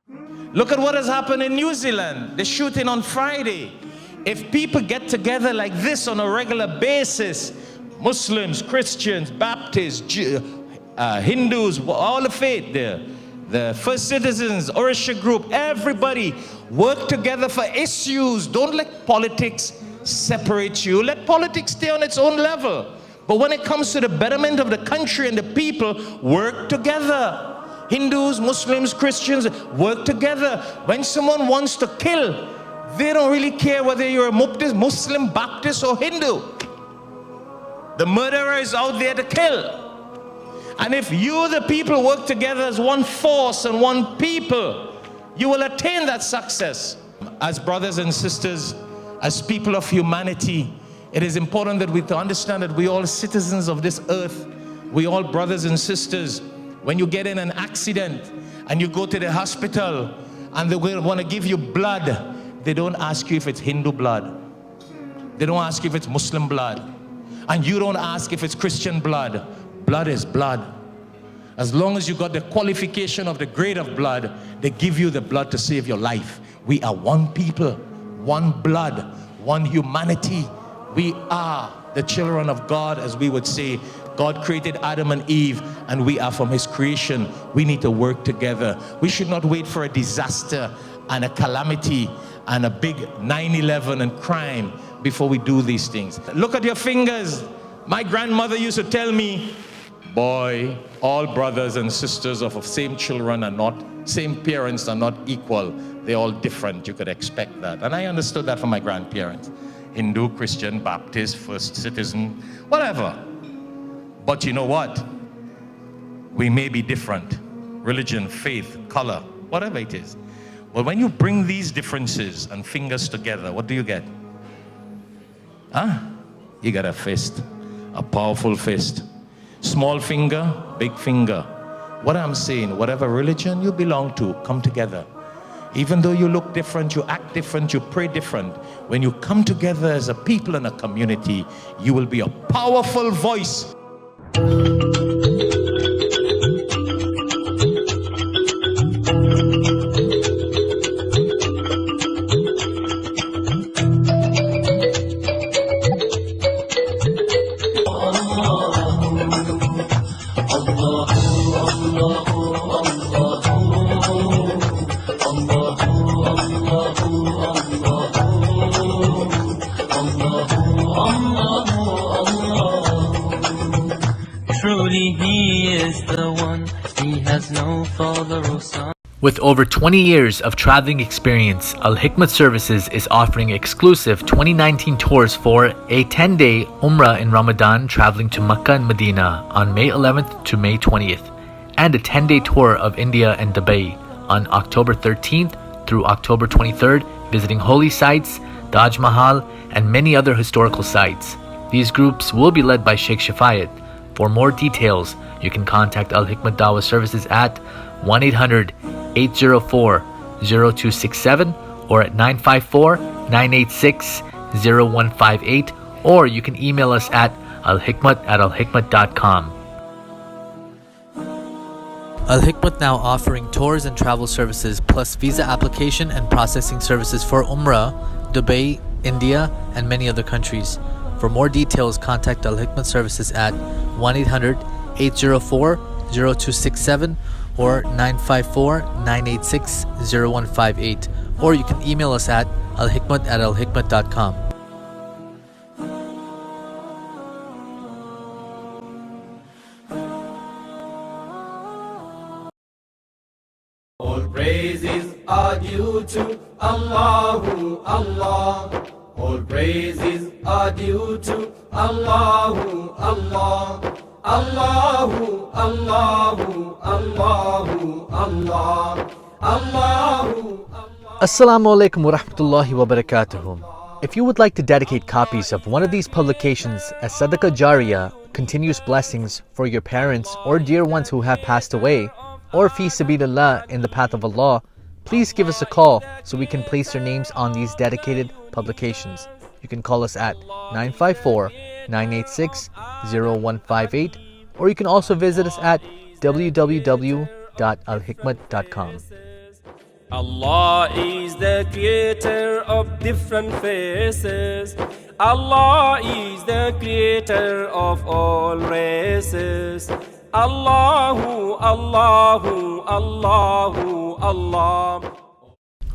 Look at what has happened in New Zealand, the shooting on Friday. If people get together like this on a regular basis, Muslims, Christians, Baptists, Hindus, all the faith there, the First Citizens, Orisha Group, everybody work together for issues. Don't let politics separate you. Let politics stay on its own level. But when it comes to the betterment of the country and the people, work together. Hindus, Muslims, Christians, work together. When someone wants to kill, they don't really care whether you're a Muslim, Baptist, or Hindu. The murderer is out there to kill. And if you, the people, work together as one force and one people, you will attain that success. As brothers and sisters, as people of humanity, it is important that we understand that we all citizens of this earth. We all brothers and sisters. When you get in an accident and you go to the hospital and they will want to give you blood, they don't ask you if it's Hindu blood. They don't ask you if it's Muslim blood. And you don't ask if it's Christian blood. Blood is blood. As long as you got the qualification of the grade of blood, they give you the blood to save your life. We are one people, one blood, one humanity. We are the children of God, as we would say. God created Adam and Eve, and we are from his creation. We need to work together. We should not wait for a disaster and a calamity and a big 9/11 and crime before we do these things. Look at your fingers. My grandmother used to tell me, boy, all brothers and sisters of same children are not, same parents are not equal. They're all different. You could expect that. And I understood that from my grandparents. Hindu, Christian, Baptist, First Citizen, whatever. But you know what? We may be different. Religion, faith, color, whatever it is. But when you bring these differences and fingers together, what do you get? You got a fist, a powerful fist. Small finger, big finger. What I'm saying, whatever religion you belong to, come together. Even though you look different, you act different, you pray different, when you come together as a people and a community, you will be a powerful voice. With over 20 years of traveling experience, Alhikmat Services is offering exclusive 2019 tours for a 10-day Umrah in Ramadan traveling to Makkah and Medina on May 11th to May 20th, and a 10-day tour of India and Dubai on October 13th through October 23rd, visiting holy sites, Taj Mahal, and many other historical sites. These groups will be led by Sheikh Shafayat. For more details, you can contact Alhikmat Dawah Services at 1-800-804-0267 or at 954-986-0158, or you can email us at alhikmat@alhikmat.com. Alhikmat now offering tours and travel services plus visa application and processing services for Umrah, Dubai, India, and many other countries. For more details, contact Alhikmat Services at 1-800-804-0267 or 954-986-0158, or you can email us at alhikmat@alhikmat.com. All praises are due to Allahu Allah. All praises are due to Allahu Allah. Allahu Allahu Allahu Allah. Allahu. Assalamu alaikum wa rahmatullahi wa barakatuhu. If you would like to dedicate copies of one of these publications as Sadaqah Jariyah, continuous blessings for your parents or dear ones who have passed away, or fi sabilillah, in the path of Allah, please give us a call so we can place your names on these dedicated publications. You can call us at 954-986-0158, or you can also visit us at www.alhikmat.com. Allah is the creator of different faces. Allah is the creator of all races. Allahu, Allahu, Allahu, Allah.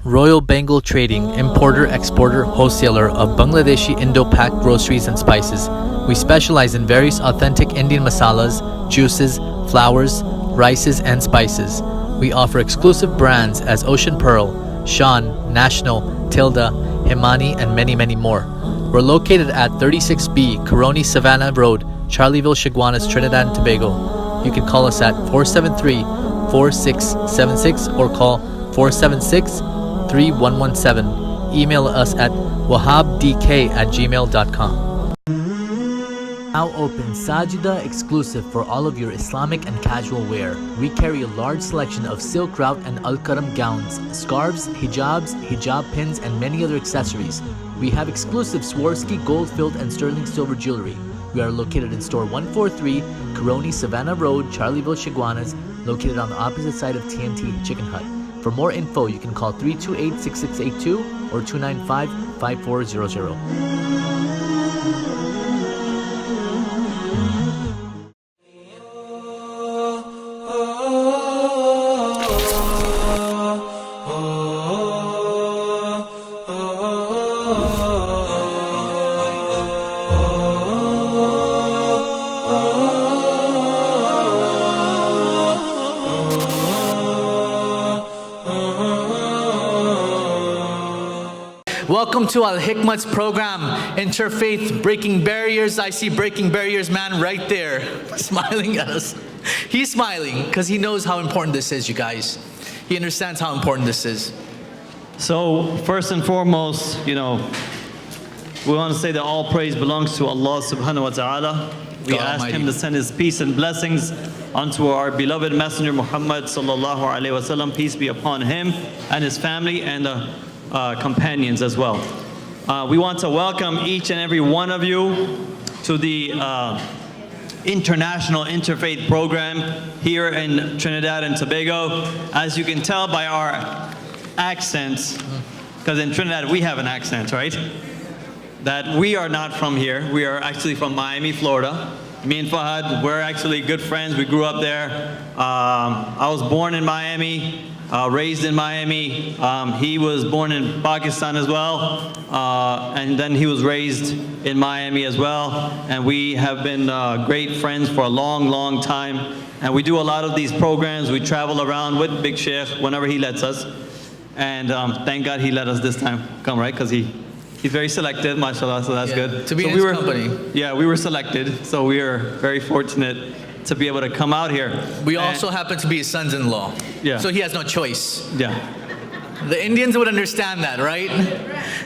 Royal Bengal Trading, importer, exporter, wholesaler of Bangladeshi Indo-Pak groceries and spices. We specialize in various authentic Indian masalas, juices, flours, rices, and spices. We offer exclusive brands as Ocean Pearl, Shan, National, Tilda, Himani, and many, many more. We're located at 36B, Coroni Savannah Road, Charlieville, Chaguanas, Trinidad and Tobago. You can call us at 473-4676 or call 476-3117. Email us at wahabdk@gmail.com. Now open Sajida exclusive for all of your Islamic and casual wear. We carry a large selection of silk route and al-karam gowns, scarves, hijabs, hijab pins, and many other accessories. We have exclusive Swarovski gold-filled and sterling silver jewelry. We are located in store 143, Coroni Savannah Road, Charlieville, Chaguanas, located on the opposite side of TNT Chicken Hut. For more info, you can call 328-6682 or 295-5400. Welcome to Alhikmat's program, Interfaith Breaking Barriers. I see Breaking Barriers man right there, smiling at us. He's smiling because he knows how important this is, you guys. He understands how important this is. So first and foremost, we want to say that all praise belongs to Allah subhanahu wa ta'ala. We ask Him to send His peace and blessings unto our beloved Messenger Muhammad sallallahu alaihi wasallam. Peace be upon him and his family and the companions as well. We want to welcome each and every one of you to the International Interfaith Program here in Trinidad and Tobago. As you can tell by our accents, because in Trinidad we have an accent, right? That we are not from here. We are actually from Miami, Florida. Me and Fahad, we're actually good friends. We grew up there. I was born in Miami. Raised in Miami. He was born in Pakistan as well, and then he was raised in Miami as well. And we have been great friends for a long, long time. And we do a lot of these programs. We travel around with Big Sheikh whenever he lets us. And thank God he let us this time come, right? Because he's very selective, mashallah, so that's good. To be in his company. Yeah, we were selected, so we are very fortunate to be able to come out here. We also happen to be his sons-in-law. Yeah. So he has no choice. Yeah. The Indians would understand that, right?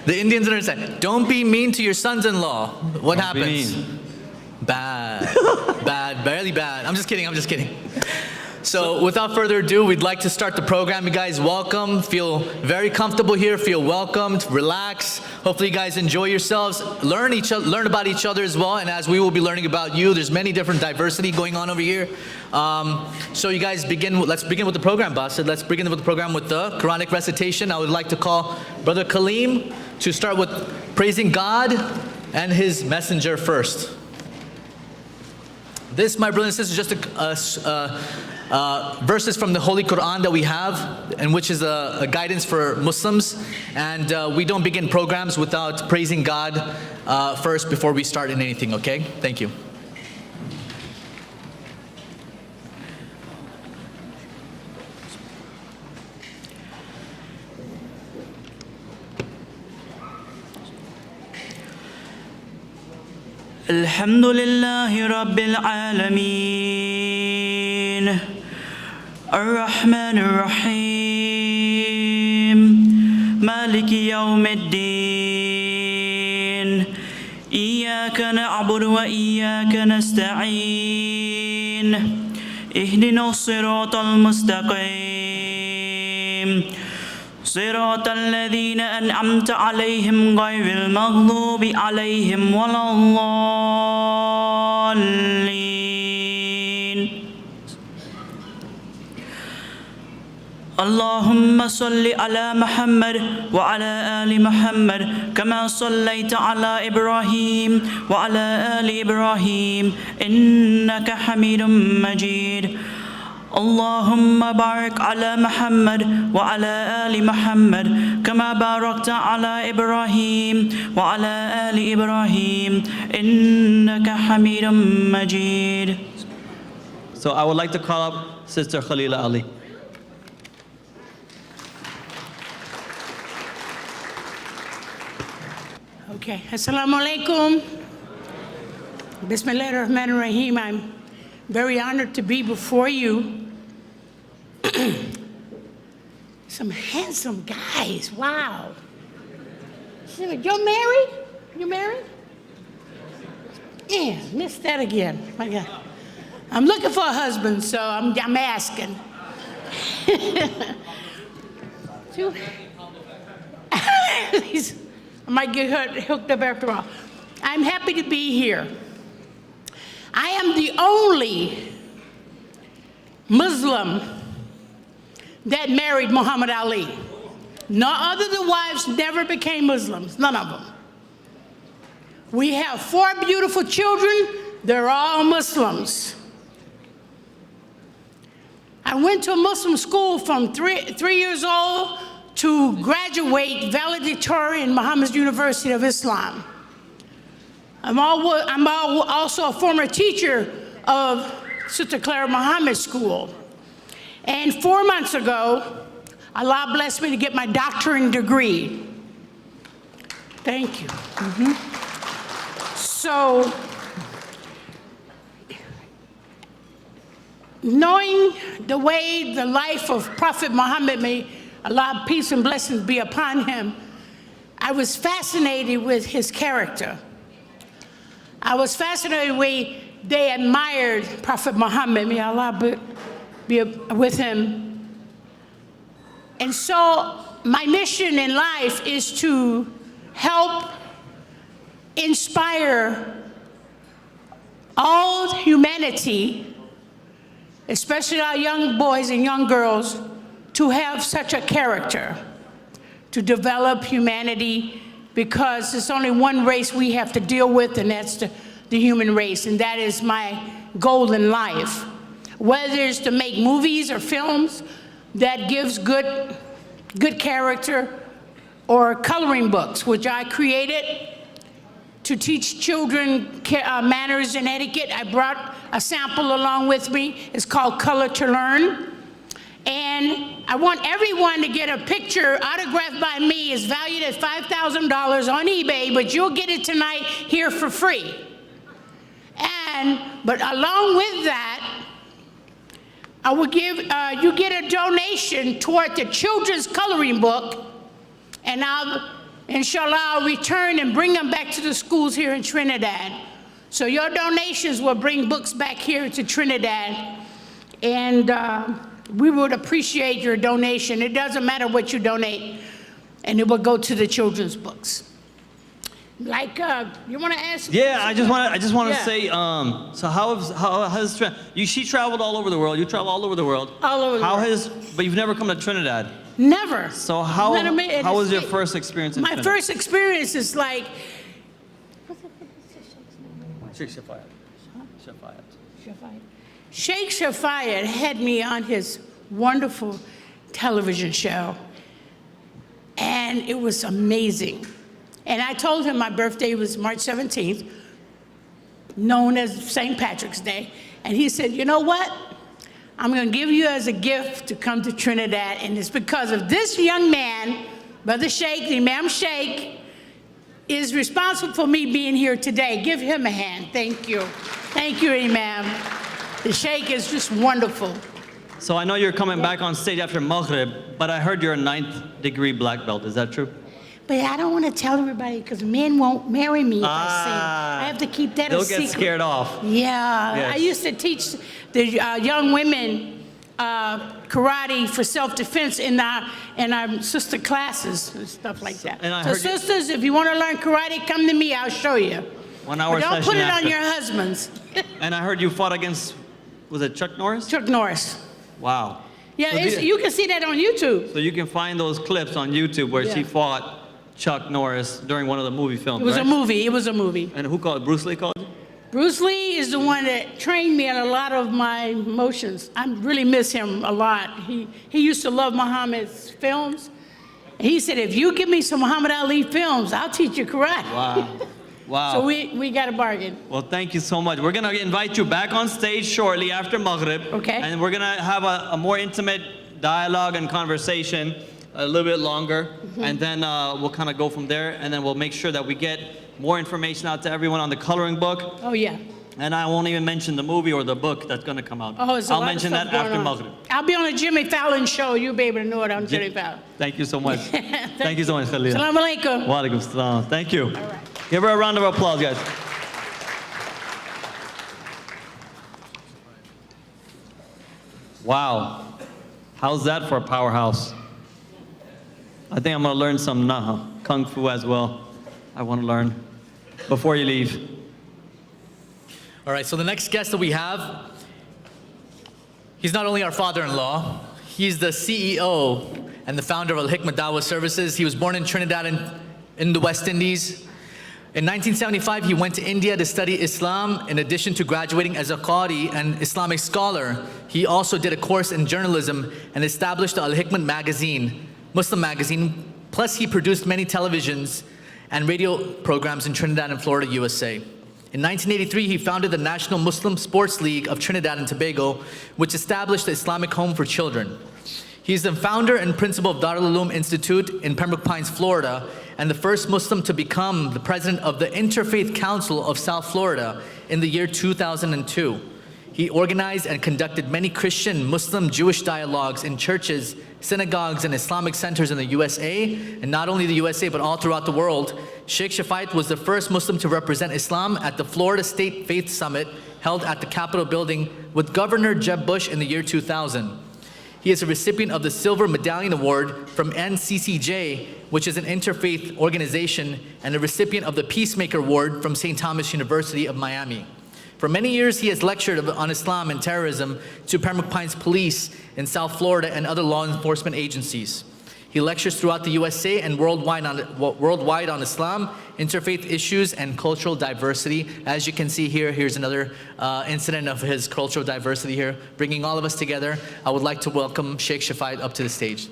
The Indians would understand. Don't be mean to your sons-in-law. What happens? Bad. Bad. Barely bad. I'm just kidding. So without further ado, we'd like to start the program. You guys welcome, feel very comfortable here, feel welcomed, relax. Hopefully you guys enjoy yourselves, learn about each other as well, and as we will be learning about you, there's many different diversity going on over here. So you guys let's begin with the program, boss. Let's begin with the program with the Quranic recitation. I would like to call Brother Kaleem to start with praising God and His messenger first. This, my brothers and sisters, is just verses from the Holy Quran that we have, and which is a guidance for Muslims. And we don't begin programs without praising God first before we start in anything, okay? Thank you. الحمد لله رب العالمين الرحمن الرحيم مالك يوم الدين إياك نعبد وإياك نستعين اهدنا الصراط المستقيم صراط الذين أنعمت عليهم غير المغضوب عليهم ولا الضالين اللهم صل على محمد وعلى آل محمد كما صليت على إبراهيم وعلى آل إبراهيم إنك حميد مجيد اللهم بارك على محمد وعلى آل محمد كما باركت على إبراهيم وعلى آل إبراهيم إنك حميد مجيد. So I would like to call up Sister Khalila Ali. Okay, Assalamu alaikum. Bismillahirrahmanirrahim. I'm very honored to be before you. Some handsome guys, wow. You're married? You married? Yeah, missed that again, my God. I'm looking for a husband, so I'm asking. I might get hooked up after all. I'm happy to be here. I am the only Muslim that married Muhammad Ali. No other of the wives never became Muslims, none of them. We have 4 beautiful children, they're all Muslims. I went to a Muslim school from 3 years old to graduate valedictorian in Muhammad's University of Islam. I'm also a former teacher of Sister Clara Muhammad School. And 4 months ago, Allah blessed me to get my doctorate degree. Thank you. So, knowing the way the life of Prophet Muhammad, may Allah, peace and blessings be upon him, I was fascinated with his character. I was fascinated with the way they admired Prophet Muhammad, may Allah be with him. And so my mission in life is to help inspire all humanity, especially our young boys and young girls, to have such a character, to develop humanity, because there's only one race we have to deal with, and that's the human race, and that is my goal in life. Whether it's to make movies or films that gives good character, or coloring books, which I created to teach children manners and etiquette. I brought a sample along with me. It's called Color to Learn. And I want everyone to get a picture autographed by me. It's valued at $5,000 on eBay, but you'll get it tonight here for free. But along with that, I will give, you get a donation toward the children's coloring book, and inshallah, I'll return and bring them back to the schools here in Trinidad. So your donations will bring books back here to Trinidad, and we would appreciate your donation. It doesn't matter what you donate, and it will go to the children's books. Like, you want to ask? Yeah, I just want to say, so how has she traveled all over the world? You travel all over the world. All over the world. But you've never come to Trinidad. Never. So how was your first experience in Trinidad? My first experience is like, Sheikh Shafayat had me on his wonderful television show, and it was amazing. And I told him my birthday was March 17th, known as St. Patrick's Day. And he said, you know what? I'm going to give you as a gift to come to Trinidad. And it's because of this young man, Brother Sheikh, the Imam Sheikh, is responsible for me being here today. Give him a hand. Thank you. Thank you, Imam. The Sheikh is just wonderful. So I know you're coming back on stage after Maghrib, but I heard you're a 9th degree black belt. Is that true? But I don't want to tell everybody because men won't marry me if I sing. I have to keep that a secret. They'll get scared off. Yeah. Yes. I used to teach the young women karate for self-defense in our sister classes and stuff like that. So sisters, if you want to learn karate, come to me. I'll show you. 1 hour but don't session put it after. on your husbands. And I heard you fought against, was it Chuck Norris? Chuck Norris. Wow. Yeah, So you can see that on YouTube. So you can find those clips on YouTube where she Yeah. fought Chuck Norris during one of the movie films, It was right? a movie. It was a movie. And who called Bruce Lee called you? Bruce Lee is the one that trained me in a lot of my motions. I really miss him a lot. He used to love Muhammad's films. He said, if you give me some Muhammad Ali films, I'll teach you karate. Wow. Wow. So we got a bargain. Well, thank you so much. We're going to invite you back on stage shortly after Maghrib. Okay. And we're going to have a more intimate dialogue and conversation a little bit longer. And then we'll kind of go from there. And then we'll make sure that we get more information out to everyone on the coloring book. Oh, yeah. And I won't even mention the movie or the book that's going to come out. Oh, it's a I'll lot of mention stuff that going after on. Maghrib. I'll be on a Jimmy Fallon show. You'll be able to know it on Jimmy Fallon. Thank you so much. Thank you so much, Khalil. Assalamu alaikum. Wa alaikum salam. Thank you. All right. Give her a round of applause, guys. Wow. How's that for a powerhouse? I think I'm going to learn some Kung Fu as well. I want to learn before you leave. All right, so the next guest that we have, he's not only our father-in-law, he's the CEO and the founder of Alhikmat Dawah Services. He was born in Trinidad in the West Indies. In 1975, he went to India to study Islam. In addition to graduating as a Qari and Islamic scholar, he also did a course in journalism and established the Alhikmat magazine, Muslim magazine. Plus, he produced many televisions and radio programs in Trinidad and Florida, USA. In 1983, he founded the National Muslim Sports League of Trinidad and Tobago, which established the Islamic Home for Children. He's the founder and principal of Darul Uloom Institute in Pembroke Pines, Florida, and the first Muslim to become the president of the Interfaith Council of South Florida in the year 2002. He organized and conducted many Christian, Muslim, Jewish dialogues in churches, synagogues, and Islamic centers in the USA, and not only the USA, but all throughout the world. Sheikh Shafait was the first Muslim to represent Islam at the Florida State Faith Summit held at the Capitol building with Governor Jeb Bush in the year 2000. He is a recipient of the Silver Medallion Award from NCCJ, which is an interfaith organization, and a recipient of the Peacemaker Award from St. Thomas University of Miami. For many years, he has lectured on Islam and terrorism to Pembroke Pines Police in South Florida and other law enforcement agencies. He lectures throughout the USA and worldwide on Islam, interfaith issues, and cultural diversity. As you can see here, here's another incident of his cultural diversity here, bringing all of us together. I would like to welcome Sheikh Shafait up to the stage.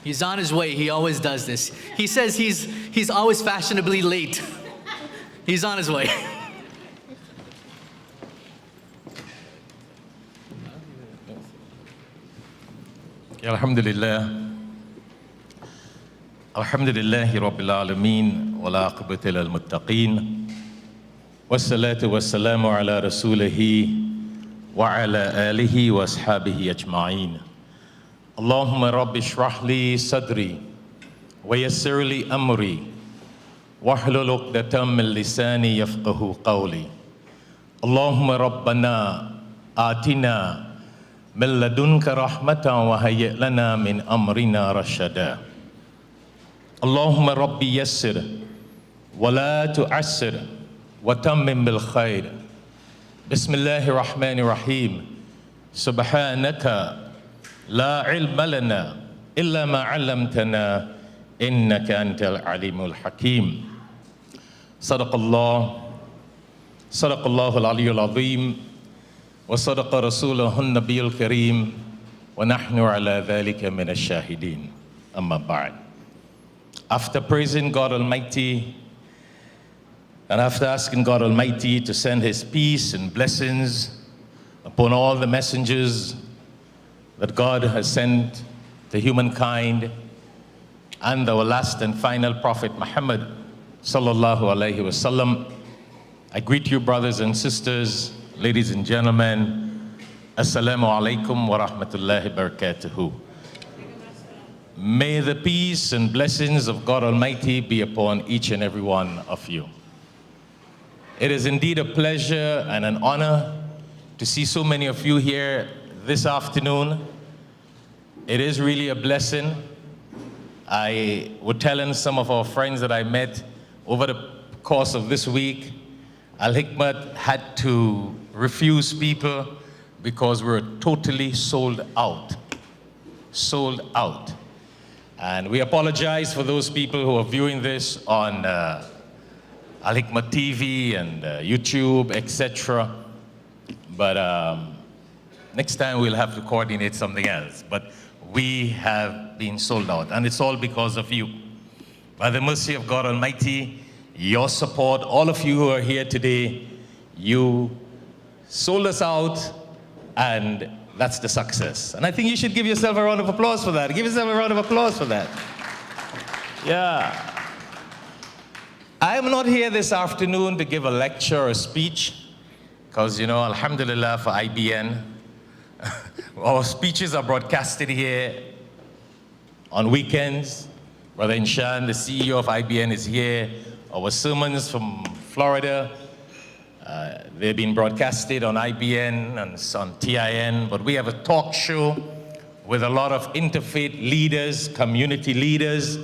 He's on his way. He always does this. He says he's always fashionably late. He's on his way. Alhamdulillah. Alhamdulillahi Rabbil Alameen. Wa la aqibata lil muttaqeen. Wassalatu wassalamu ala rasulihi wa ala alihi wa ashabihi ajma'een. Allahumma rabbi shrah li sadri wa yassir li amri wahlul 'uqdatam min lisani yafqahu qawli. Allahumma rabbana atina min ladunka rahmatan wa hayyi' lana min amrina rashada. Allahumma rabbi yassir wa la tu'assir wa tammim bil khair. Bismillahir rahmanir rahim. Subhanaka لا علم لنا إلا ما علمتنا إنك أنت العليم الحكيم. صدق الله العلي العظيم وصدق رسوله النبي الكريم ونحن على ذلك من الشاهدين. أما بعد. After praising God Almighty and after asking God Almighty to send His peace and blessings upon all the messengers that God has sent to humankind, and our last and final Prophet Muhammad sallallahu alaihi wasallam, I greet you, brothers and sisters, ladies and gentlemen. Assalamu alaikum wa rahmatullahi wa barakatuhu. May the peace and blessings of God Almighty be upon each and every one of you. It is indeed a pleasure and an honor to see so many of you here this afternoon. It is really a blessing, I was telling some of our friends that I met over the course of this week, Alhikmat had to refuse people because we were totally sold out. Sold out. And we apologize for those people who are viewing this on Alhikmat TV and YouTube, etc. But next time we'll have to coordinate something else. But we have been sold out, and it's all because of you. By the mercy of God Almighty, your support, all of you who are here today, you sold us out, and that's the success. And I think you should give yourself a round of applause for that. Give yourself a round of applause for that. Yeah. I am not here this afternoon to give a lecture or a speech, because, you know, alhamdulillah for IBN, our speeches are broadcasted here on weekends. Brother Inshan, the CEO of IBN, is here. Our sermons from Florida, they've been broadcasted on IBN and on TIN, but we have a talk show with a lot of interfaith leaders, community leaders,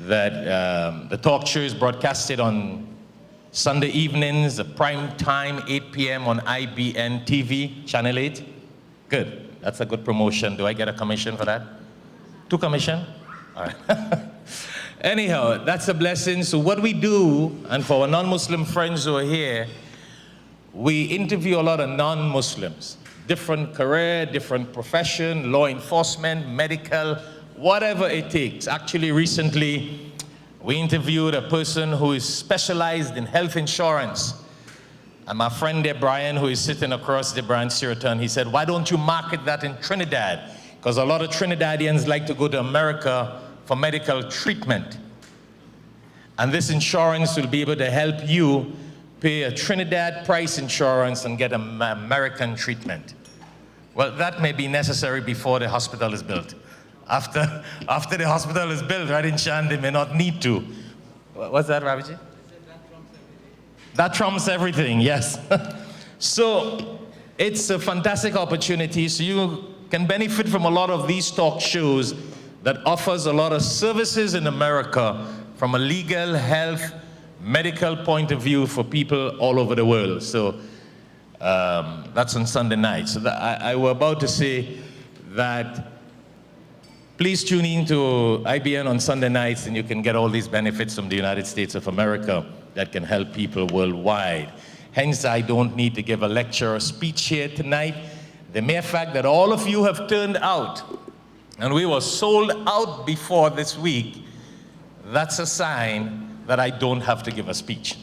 that the talk show is broadcasted on Sunday evenings, a prime time, 8 p.m. on IBN TV, Channel 8. Good, that's a good promotion. Do I get a commission for that? 2 commission? All right. Anyhow, that's a blessing. So what we do, and for our non-Muslim friends who are here, we interview a lot of non-Muslims, different career, different profession, law enforcement, medical, whatever it takes. Actually, recently, we interviewed a person who is specialized in health insurance. And my friend there, Brian, who is sitting across the Brian Sirton, he said, why don't you market that in Trinidad? Because a lot of Trinidadians like to go to America for medical treatment. And this insurance will be able to help you pay a Trinidad price insurance and get an American treatment. Well, that may be necessary before the hospital is built. After the hospital is built, right in Shan, they may not need to. What's that, Raviji? That trumps everything, yes. So it's a fantastic opportunity. So you can benefit from a lot of these talk shows that offers a lot of services in America from a legal, health, medical point of view for people all over the world. So that's on Sunday night. So I was about to say that please tune in to IBN on Sunday nights, and you can get all these benefits from the United States of America that can help people worldwide. Hence, I don't need to give a lecture or speech here tonight. The mere fact that all of you have turned out, and we were sold out before this week, that's a sign that I don't have to give a speech.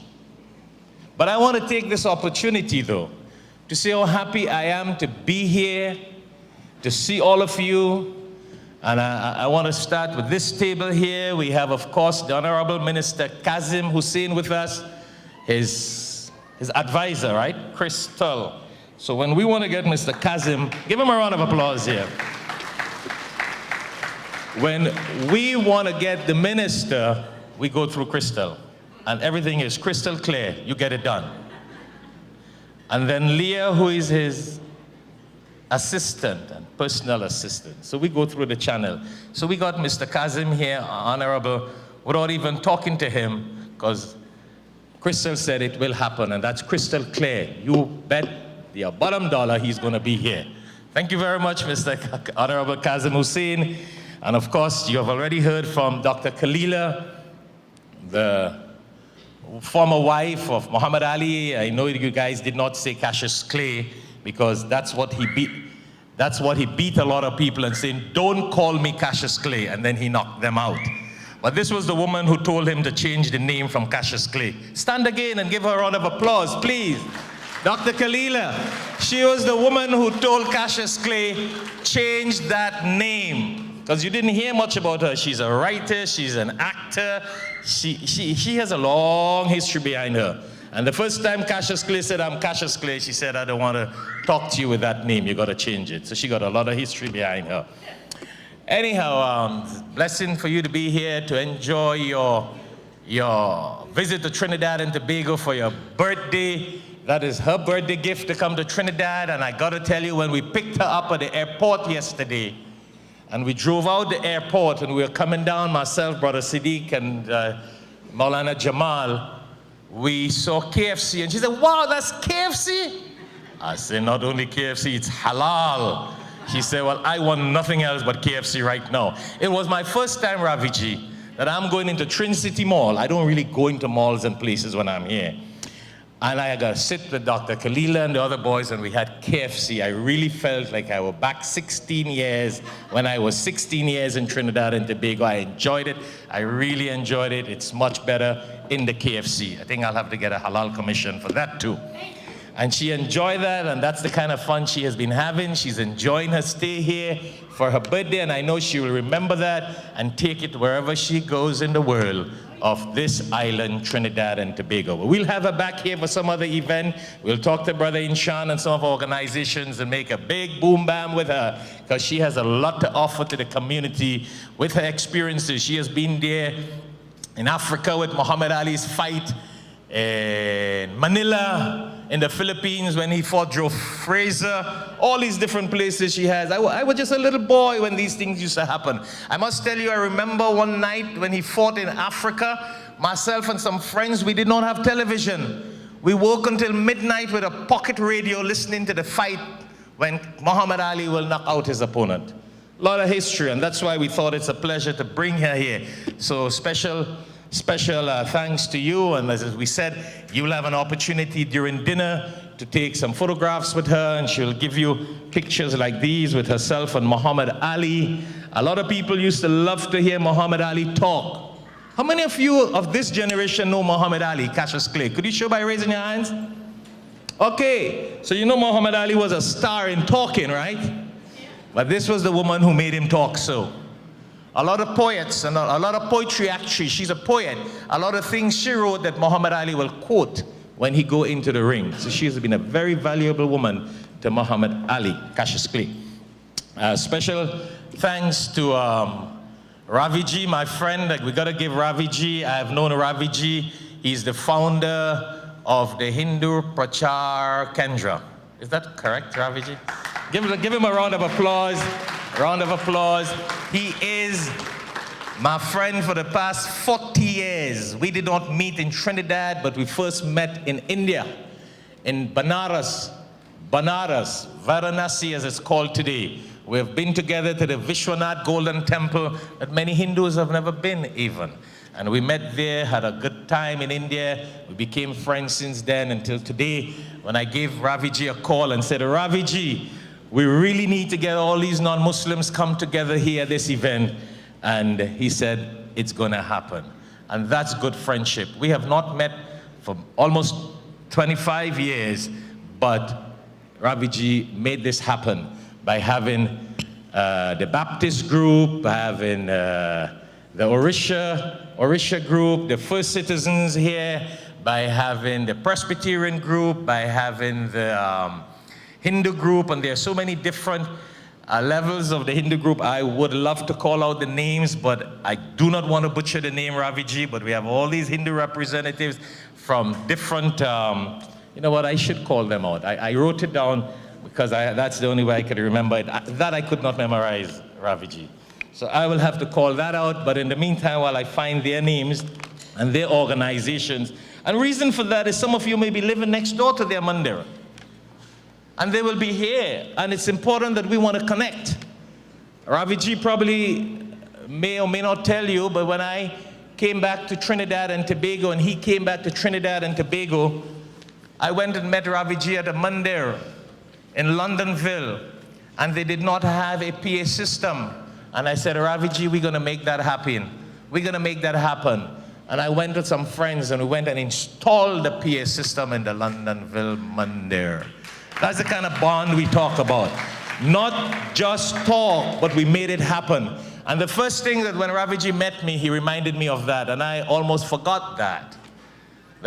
But I want to take this opportunity, though, to say how happy I am to be here, to see all of you. And I want to start with this table here. We have, of course, the Honorable Minister Kazim Hussein with us, his advisor, right? Crystal. So when we want to get Mr. Kazim, give him a round of applause here. When we want to get the minister, we go through Crystal. And everything is crystal clear. You get it done. And then Leah, who is his assistant and personal assistant. So we go through the channel. So we got Mr. Kazim here, Honorable, without even talking to him, because Crystal said it will happen, and that's crystal clear. You bet your bottom dollar he's going to be here. Thank you very much, Mr. Honorable Kazim Hussein. And of course, you have already heard from Dr. Khalila, the former wife of Muhammad Ali. I know you guys did not say Cassius Clay, because that's what he beat. That's what he beat a lot of people and saying, don't call me Cassius Clay, and then he knocked them out. But this was the woman who told him to change the name from Cassius Clay. Stand again and give her a round of applause, please. Dr. Khalila, she was the woman who told Cassius Clay, change that name. Because you didn't hear much about her. She's a writer, she's an actor. She has a long history behind her. And the first time Cassius Clay said, I'm Cassius Clay, she said, I don't want to talk to you with that name. You got to change it. So she got a lot of history behind her. Anyhow, blessing for you to be here, to enjoy your visit to Trinidad and Tobago for your birthday. That is her birthday gift to come to Trinidad. And I got to tell you, when we picked her up at the airport yesterday, And we drove out the airport and we were coming down, myself, Brother Siddiq, and Maulana Jamal. We saw KFC and she said, wow, that's KFC? I said, not only KFC, it's halal. She said, well, I want nothing else but KFC right now. It was my first time, Raviji, that I'm going into Trin City Mall. I don't really go into malls and places when I'm here. And I got to sit with Dr. Kalila and the other boys, and we had KFC. I really felt like I was back 16 years when I was 16 years in Trinidad and Tobago. I enjoyed it. I really enjoyed it. It's much better in the KFC. I think I'll have to get a halal commission for that too. And she enjoyed that, and that's the kind of fun she has been having. She's enjoying her stay here for her birthday, and I know she will remember that and take it wherever she goes in the world of this island, Trinidad and Tobago. But we'll have her back here for some other event. We'll talk to Brother Inshan and some of our organizations and make a big boom bam with her, because she has a lot to offer to the community with her experiences. She has been there in Africa with Muhammad Ali's fight, in Manila, in the Philippines when he fought Joe Frazier, all these different places she has. I was just a little boy when these things used to happen. I must tell you, I remember one night when he fought in Africa, myself and some friends, we did not have television. We woke until midnight with a pocket radio listening to the fight when Muhammad Ali will knock out his opponent. A lot of history, and that's why we thought it's a pleasure to bring her here. So special thanks to you, and as we said, you'll have an opportunity during dinner to take some photographs with her, and she'll give you pictures like these with herself and Muhammad Ali. A lot of people used to love to hear Muhammad Ali talk. How many of you of this generation know Muhammad Ali, Cassius Clay? Could you show by raising your hands? Okay, so you know Muhammad Ali was a star in talking, right? But this was the woman who made him talk so. A lot of poets and a lot of poetry, actually, she's a poet. A lot of things she wrote that Muhammad Ali will quote when he go into the ring. So she has been a very valuable woman to Muhammad Ali, Cassius Clay. Special thanks to Raviji, my friend. Like, we gotta give Raviji, I have known Raviji. He's the founder of the Hindu Prachar Kendra. Is that correct, Raviji? Give him a round of applause. Round of applause. He is my friend for the past 40 years. We did not meet in Trinidad, but we first met in India, in Banaras, Varanasi as it's called today. We have been together to the Vishwanath Golden Temple that many Hindus have never been even. And we met there, had a good time in India. We became friends since then until today, when I gave Raviji a call and said, Raviji, we really need to get all these non-Muslims come together here at this event. And he said, it's gonna happen. And that's good friendship. We have not met for almost 25 years, but Raviji made this happen by having the Baptist group, by having the Orisha group, the First Citizens here, by having the Presbyterian group, by having the Hindu group, and there are so many different levels of the Hindu group. I would love to call out the names, but I do not want to butcher the name Raviji, but we have all these Hindu representatives from different, you know what, I should call them out. I wrote it down because that's the only way I could remember it. That I could not memorize, Raviji. So I will have to call that out, but in the meantime, while I find their names and their organizations, and reason for that is some of you may be living next door to their mandira. And they will be here, and it's important that we want to connect. Raviji probably may or may not tell you, but when I came back to Trinidad and Tobago, and he came back to Trinidad and Tobago, I went and met Raviji at a mandir in Londonville, and they did not have a PA system. And I said, Raviji, we're going to make that happen. We're going to make that happen. And I went with some friends, and we went and installed the PA system in the Londonville mandir. That's the kind of bond we talk about. Not just talk, but we made it happen. And the first thing that when Raviji met me, he reminded me of that, and I almost forgot that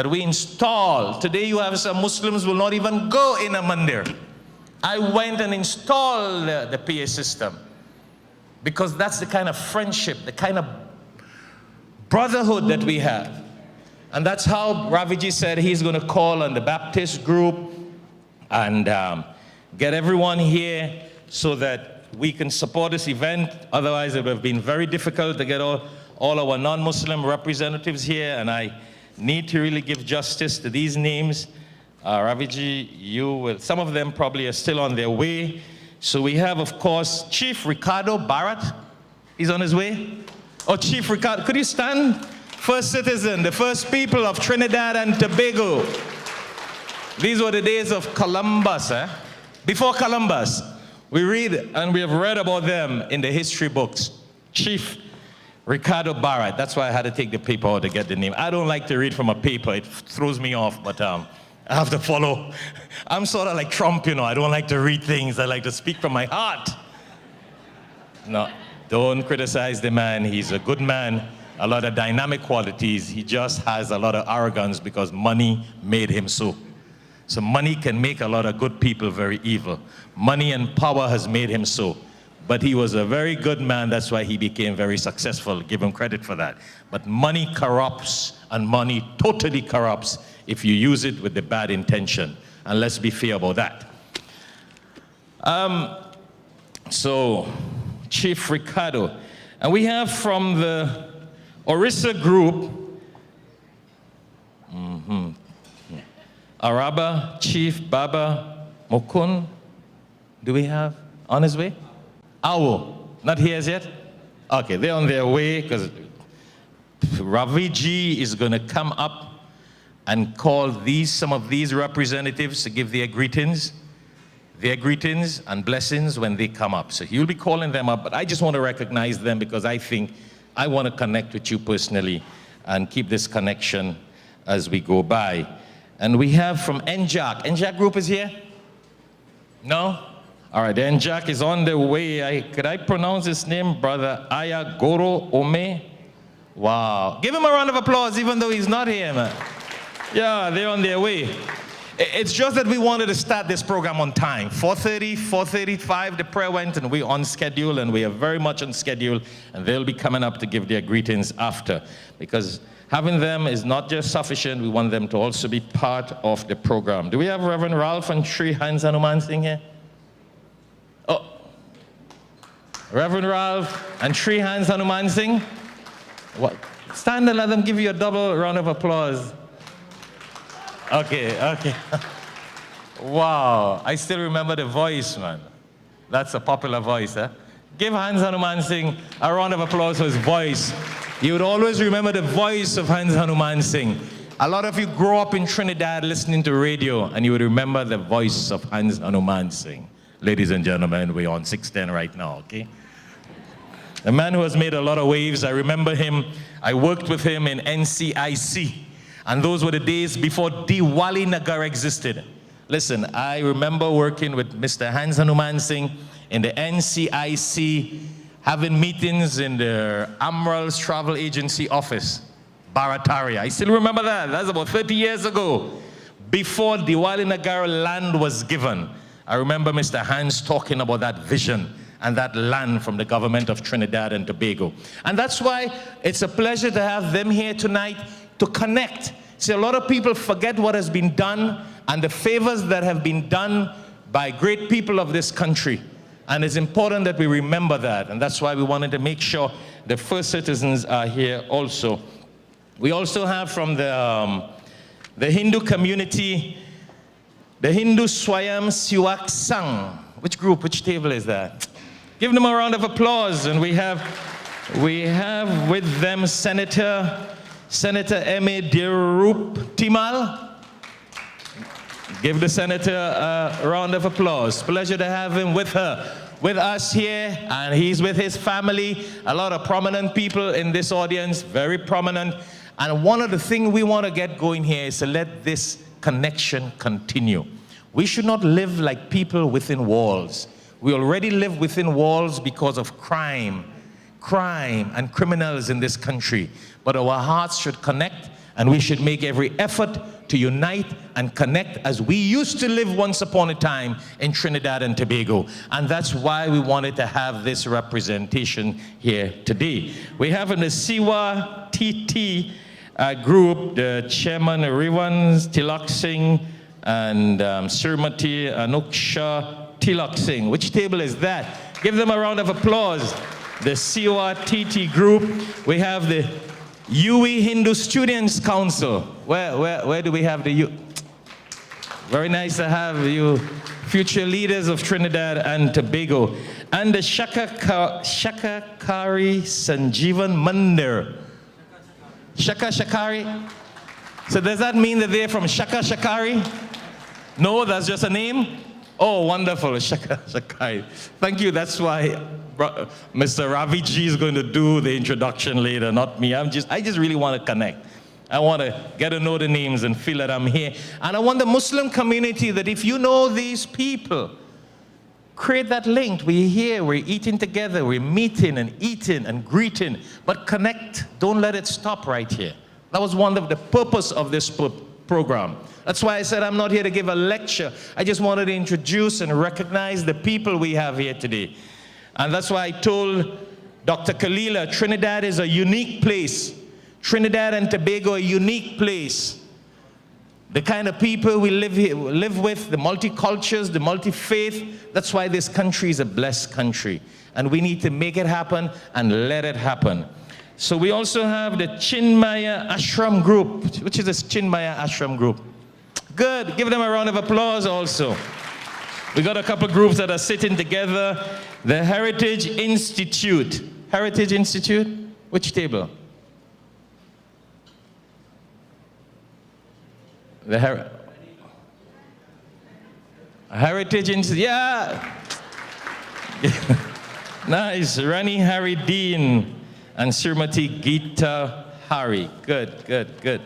we installed. Today you have some Muslims will not even go in a mandir. I went and installed the PA system because that's the kind of friendship, the kind of brotherhood that we have. And that's how Raviji said he's going to call on the Baptist group and get everyone here so that we can support this event. Otherwise, it would have been very difficult to get all our non-Muslim representatives here, and I need to really give justice to these names. Raviji, some of them probably are still on their way. So we have, of course, Chief Ricardo Barrett. He's on his way. Oh, Chief Ricardo, could you stand? First citizen, the first people of Trinidad and Tobago. These were the days of Columbus, Before Columbus. We read, and we have read about them in the history books. Chief Ricardo Barrett. That's why I had to take the paper out to get the name. I don't like to read from a paper. It throws me off, but I have to follow. I'm sort of like Trump, you know. I don't like to read things. I like to speak from my heart. No, don't criticize the man. He's a good man. A lot of dynamic qualities. He just has a lot of arrogance because money made him so. So money can make a lot of good people very evil. Money and power has made him so. But he was a very good man. That's why he became very successful. Give him credit for that. But money corrupts, and money totally corrupts if you use it with the bad intention. And let's be fair about that. So, Chief Ricardo. And we have from the Orissa group, Araba, Chief Baba Mokun. Do we have on his way? Awo, not here as yet? Okay, they're on their way because Raviji is going to come up and call some of these representatives to give their greetings and blessings when they come up. So he'll be calling them up, but I just want to recognize them because I think I want to connect with you personally and keep this connection as we go by. And we have from NJAC. NJAC group is here? No? All right, NJAC is on the way. Could I pronounce his name? Brother Ayagoro Ome. Wow. Give him a round of applause even though he's not here, man. Yeah, they're on their way. It's just that we wanted to start this program on time. 4:30, 4:35, the prayer went, and we're on schedule, and we are very much on schedule, and they'll be coming up to give their greetings after. Because having them is not just sufficient, we want them to also be part of the program. Do we have Reverend Ralph and Sri Hans Hanuman Singh here? Oh, Reverend Ralph and Sri Hans Hanuman Singh? What? Stand and let them give you a double round of applause. Okay, okay. Wow, I still remember the voice, man. That's a popular voice, huh? Give Hans Hanuman Singh a round of applause for his voice. You would always remember the voice of Hans Hanuman Singh. A lot of you grow up in Trinidad listening to radio, and you would remember the voice of Hans Hanuman Singh. Ladies and gentlemen, we're on 610 right now, okay? A man who has made a lot of waves. I remember him. I worked with him in NCIC. And those were the days before Diwali Nagar existed. Listen, I remember working with Mr. Hans Hanuman Singh in the NCIC, having meetings in the Admiral's Travel Agency office, Barataria. I still remember that. That's about 30 years ago. Before Diwali Nagar land was given. I remember Mr. Hans talking about that vision and that land from the government of Trinidad and Tobago. And that's why it's a pleasure to have them here tonight to connect. See, a lot of people forget what has been done and the favors that have been done by great people of this country. And it's important that we remember that. And that's why we wanted to make sure the first citizens are here also. We also have from the Hindu community, the Hindu Swayam Siwak Sang. Which group, which table is that? Give them a round of applause. And we have with them Senator Eme Dirup Timal. Give the senator a round of applause. Pleasure to have him with us here, and he's with his family. A lot of prominent people in this audience, very prominent. And one of the things we want to get going here is to let this connection continue. We should not live like people within walls. We already live within walls because of crime and criminals in this country. But our hearts should connect, and we should make every effort to unite and connect as we used to live once upon a time in Trinidad and Tobago. And that's why we wanted to have this representation here today. We have in the Siwa TT group, the chairman Rivans Tilak Singh and Sirmati Anuksha Tilak Singh. Which table is that? Give them a round of applause. The CORTT group. We have the UE Hindu Students Council. Where do we have the U? Very nice to have you, future leaders of Trinidad and Tobago. And the Shakakari Sanjeevan Mandir. Shakari? So does that mean that they're from Shakari? No, that's just a name? Oh, wonderful, Shakari. Thank you, that's why Mr. Ravi G is going to do the introduction later, not me. I just really want to connect. I want to get to know the names and feel that I'm here. And I want the Muslim community that if you know these people, create that link. We're here, we're eating together, we're meeting and eating and greeting, but connect. Don't let it stop right here. That was one of the purpose of this program. That's why I said I'm not here to give a lecture. I just wanted to introduce and recognize the people we have here today. And that's why I told Dr. Kalila, Trinidad is a unique place. Trinidad and Tobago, a unique place. The kind of people we live with, the multicultures, the multi-faith, that's why this country is a blessed country. And we need to make it happen and let it happen. So we also have the Chinmaya Ashram group. Which is this Chinmaya Ashram group? Good, give them a round of applause also. We got a couple groups that are sitting together. The Heritage Institute. Heritage Institute? Which table? The Heritage Institute, yeah. Nice, Rani Hari Dean and Srimati Geeta Hari. Good, good, good.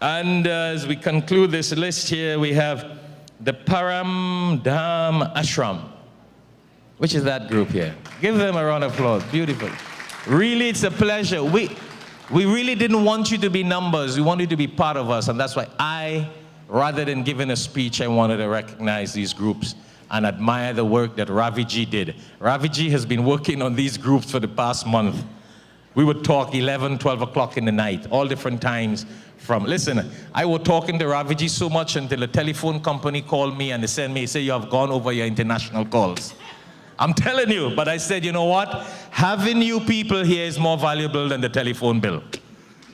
And as we conclude this list here, we have the Param Dham Ashram. Which is that group here? Give them a round of applause, beautiful. Really, it's a pleasure. We really didn't want you to be numbers. We wanted you to be part of us. And that's why rather than giving a speech, I wanted to recognize these groups and admire the work that Ravi G did. Ravi G has been working on these groups for the past month. We would talk 11, 12 o'clock in the night, all different times from, listen, I was talking to Ravi G so much until a telephone company called me and they sent me, say you have gone over your international calls. I'm telling you, but I said, you know what? Having you people here is more valuable than the telephone bill.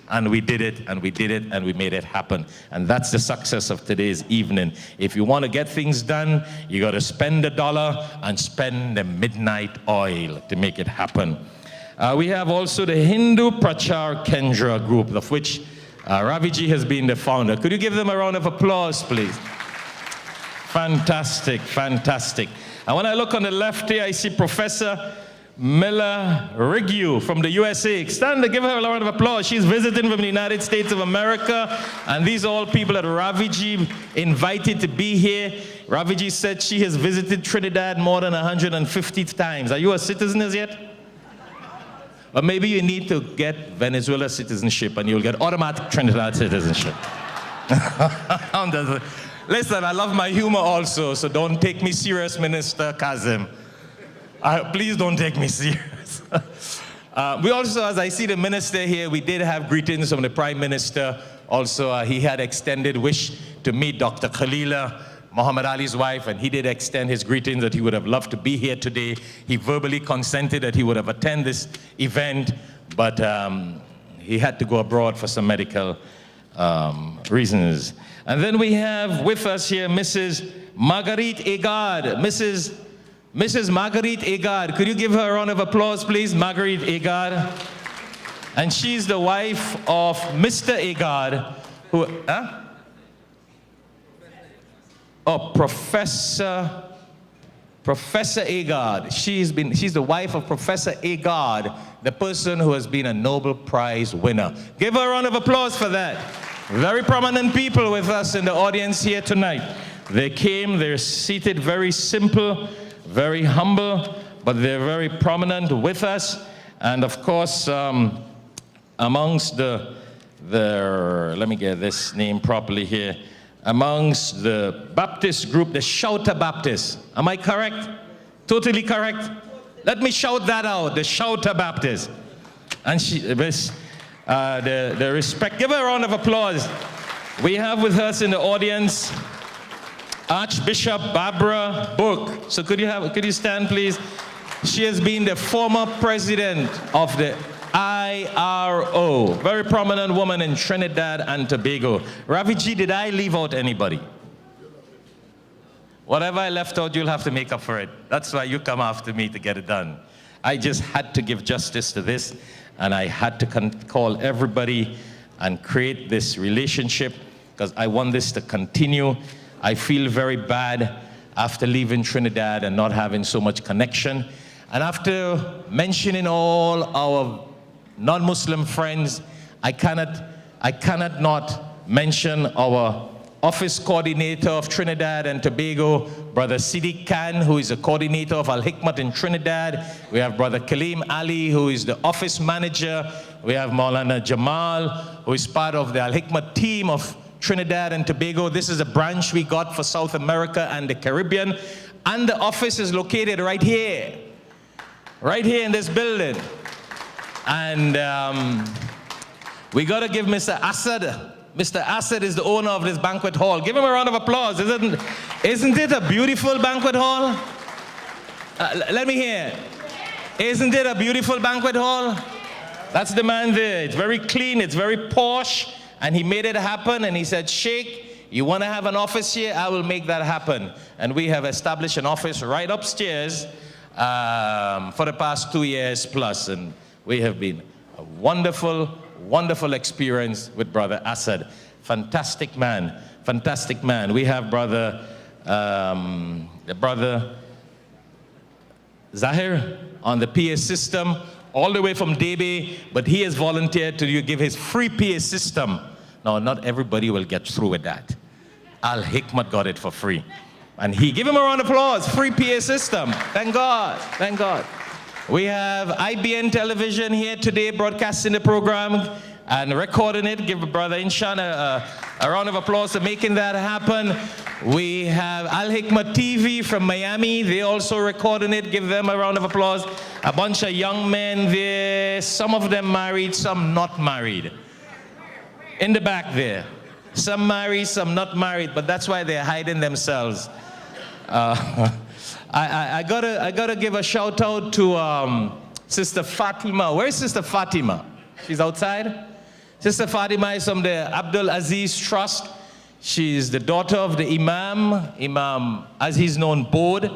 And we did it, and we did it, and we made it happen. And that's the success of today's evening. If you want to get things done, you got to spend $1 and spend the midnight oil to make it happen. We have also the Hindu Prachar Kendra group, of which Ravi Ji has been the founder. Could you give them a round of applause, please? Fantastic, fantastic. And when I look on the left here, I see Professor Mila Rigu from the USA. Stand to give her a round of applause. She's visiting from the United States of America. And these are all people that Ravi Ji invited to be here. Ravi Ji said she has visited Trinidad more than 150 times. Are you a citizen as yet? Or maybe you need to get Venezuela citizenship and you'll get automatic Trinidad citizenship. Listen, I love my humor also, so don't take me serious, Minister Kazim. Please don't take me serious. We also, as I see the minister here, we did have greetings from the Prime Minister. Also, he had extended wish to meet Dr. Khalila, Muhammad Ali's wife, and he did extend his greetings that he would have loved to be here today. He verbally consented that he would have attended this event, but he had to go abroad for some medical reasons. And then we have with us here Mrs. Marguerite Egard. Mrs. Marguerite Egard. Could you give her a round of applause, please? Marguerite Egard. And she's the wife of Mr. Egard, who, Oh, Professor Egard. She's the wife of Professor Egard, the person who has been a Nobel Prize winner. Give her a round of applause for that. Very prominent people with us in the audience here tonight. They came, they're seated very simple, very humble, but they're very prominent with us. And of course, amongst the let me get this name properly here, amongst the Baptist group, the Shouter Baptists. Am I correct? Totally correct? Let me shout that out, the Shouter Baptists. And the respect, give her a round of applause. We have with us in the audience Archbishop Barbara Book. So could you stand, please? She has been the former president of the IRO, very prominent woman in Trinidad and Tobago. Ravi G, did I leave out anybody? Whatever I left out, you'll have to make up for it. That's why you come after me to get it done. I just had to give justice to this, and I had to call everybody and create this relationship because I want this to continue. I feel very bad after leaving Trinidad and not having so much connection. And after mentioning all our non-Muslim friends, I cannot not mention our office coordinator of Trinidad and Tobago, Brother Siddiq Khan, who is a coordinator of Alhikmat in Trinidad. We have Brother Kaleem Ali, who is the office manager. We have Maulana Jamal, who is part of the Alhikmat team of Trinidad and Tobago. This is a branch we got for South America and the Caribbean. And the office is located right here in this building. And we got to give Mr. Assad. Mr. Assad is the owner of this banquet hall. Give him a round of applause. Isn't it a beautiful banquet hall? Let me hear. Isn't it a beautiful banquet hall? That's the man there. It's very clean. It's very posh. And he made it happen. And he said, Sheikh, you want to have an office here? I will make that happen. And we have established an office right upstairs for the past 2 years plus. And we have been a wonderful experience with Brother Assad. Fantastic man, fantastic man. We have Brother Zahir on the PA system, all the way from Debe, but he has volunteered to give his free PA system. Now, not everybody will get through with that. Al-Hikmat got it for free. And give him a round of applause, free PA system. Thank God, thank God. We have IBN television here today broadcasting the program and recording it. Give Brother Inshan a round of applause for making that happen. We have Al-Hikmat TV from Miami. They also recording it. Give them a round of applause. A bunch of young men there, some of them married, some not married. In the back there. Some married, some not married, but that's why they're hiding themselves. I gotta give a shout out to Sister Fatima. Where is Sister Fatima? She's outside? Sister Fatima is from the Abdul Aziz Trust. She's the daughter of the Imam, as he's known, board.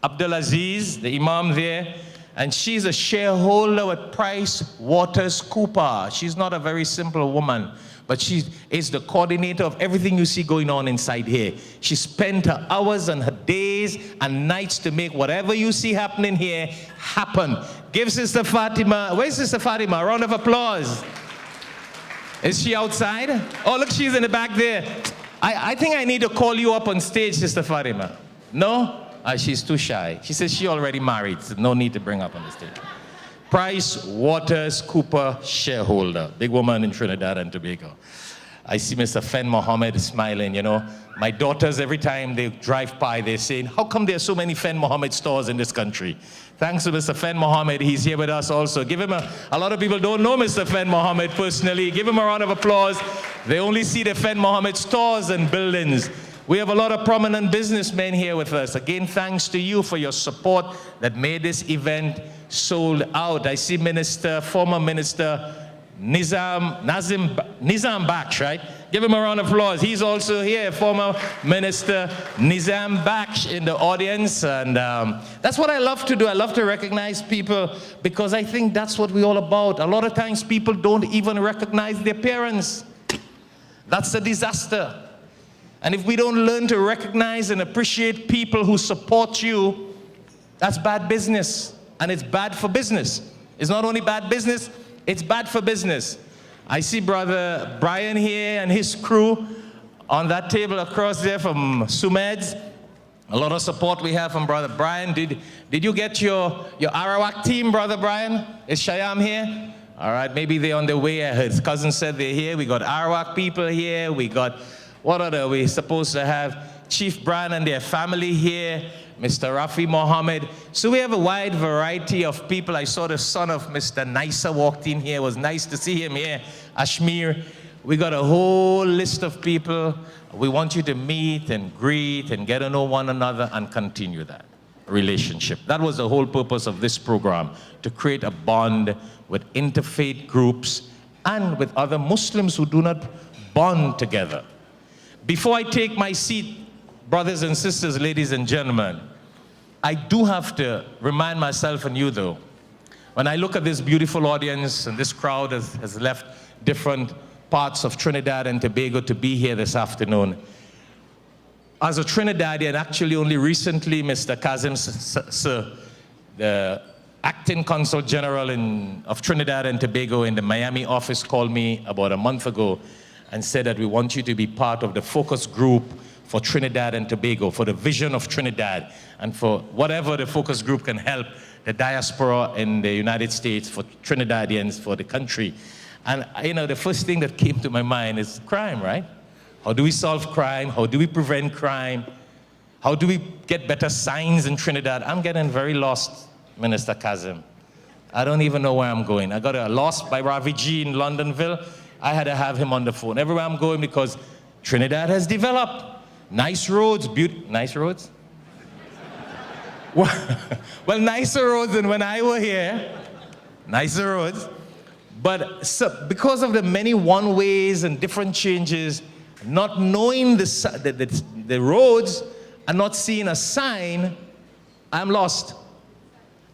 Abdul Aziz, the Imam there. And she's a shareholder with PricewaterhouseCoopers. She's not a very simple woman, but she is the coordinator of everything you see going on inside here. She spent her hours and her days and nights to make whatever you see happening here happen. Give Sister Fatima, where's Sister Fatima? A round of applause. Is she outside? Oh, look, she's in the back there. I think I need to call you up on stage, Sister Fatima. No? She's too shy. She says she already married, so no need to bring up on the stage. PricewaterhouseCoopers shareholder, big woman in Trinidad and Tobago. I see Mr. Fen Mohammed smiling, you know. My daughters, every time they drive by, they're saying, how come there are so many Fen Mohammed stores in this country? Thanks to Mr. Fen Mohammed, he's here with us also. Give him a lot of people don't know Mr. Fen Mohammed personally. Give him a round of applause. They only see the Fen Mohammed stores and buildings. We have a lot of prominent businessmen here with us. Again, thanks to you for your support that made this event sold out. I see former Minister Nizam Baksh, right? Give him a round of applause. He's also here, former Minister Nizam Baksh in the audience. And that's what I love to do. I love to recognize people because I think that's what we're all about. A lot of times people don't even recognize their parents. That's a disaster. And if we don't learn to recognize and appreciate people who support you, that's bad business. And it's bad for business. It's not only bad business, it's bad for business. I see Brother Brian here and his crew on that table across there from Sumeds. A lot of support we have from Brother Brian. Did you get your Arawak team, Brother Brian? Is Shyam here? All right, maybe they're on their way. His cousin said they're here. We got Arawak people here. We got, what other we supposed to have? Chief Brian and their family here. Mr. Rafi Mohammed. So we have a wide variety of people. I saw the son of Mr. Naisa walked in here. It was nice to see him here. Ashmir. We got a whole list of people. We want you to meet and greet and get to know one another and continue that relationship. That was the whole purpose of this program, to create a bond with interfaith groups and with other Muslims who do not bond together. Before I take my seat, brothers and sisters, ladies and gentlemen, I do have to remind myself and you though, when I look at this beautiful audience and this crowd has left different parts of Trinidad and Tobago to be here this afternoon. As a Trinidadian, actually only recently, Mr. Kazim, sir, the acting consul general of Trinidad and Tobago in the Miami office, called me about a month ago and said that we want you to be part of the focus group for Trinidad and Tobago, for the vision of Trinidad, and for whatever the focus group can help the diaspora in the United States, for Trinidadians, for the country. And you know, the first thing that came to my mind is crime, right? How do we solve crime? How do we prevent crime? How do we get better signs in Trinidad? I'm getting very lost, Minister Kazim. I don't even know where I'm going. I got lost by Ravi G in Londonville. I had to have him on the phone everywhere I'm going because Trinidad has developed. Nice roads, nice roads? Well, nicer roads than when I were here. Nicer roads. But so, because of the many one-ways and different changes, not knowing the roads and not seeing a sign, I'm lost.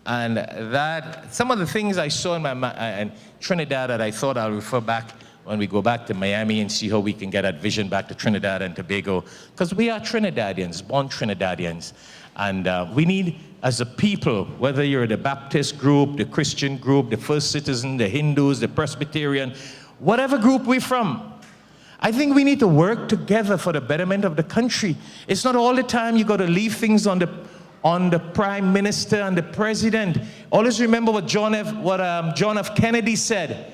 And that, some of the things I saw in Trinidad that I thought I'll refer back when we go back to Miami and see how we can get that vision back to Trinidad and Tobago. Because we are Trinidadians, born Trinidadians. And we need, as a people, whether you're the Baptist group, the Christian group, the First Citizen, the Hindus, the Presbyterian, whatever group we're from, I think we need to work together for the betterment of the country. It's not all the time you got to leave things on the Prime Minister and the President. Always remember what John F. Kennedy said.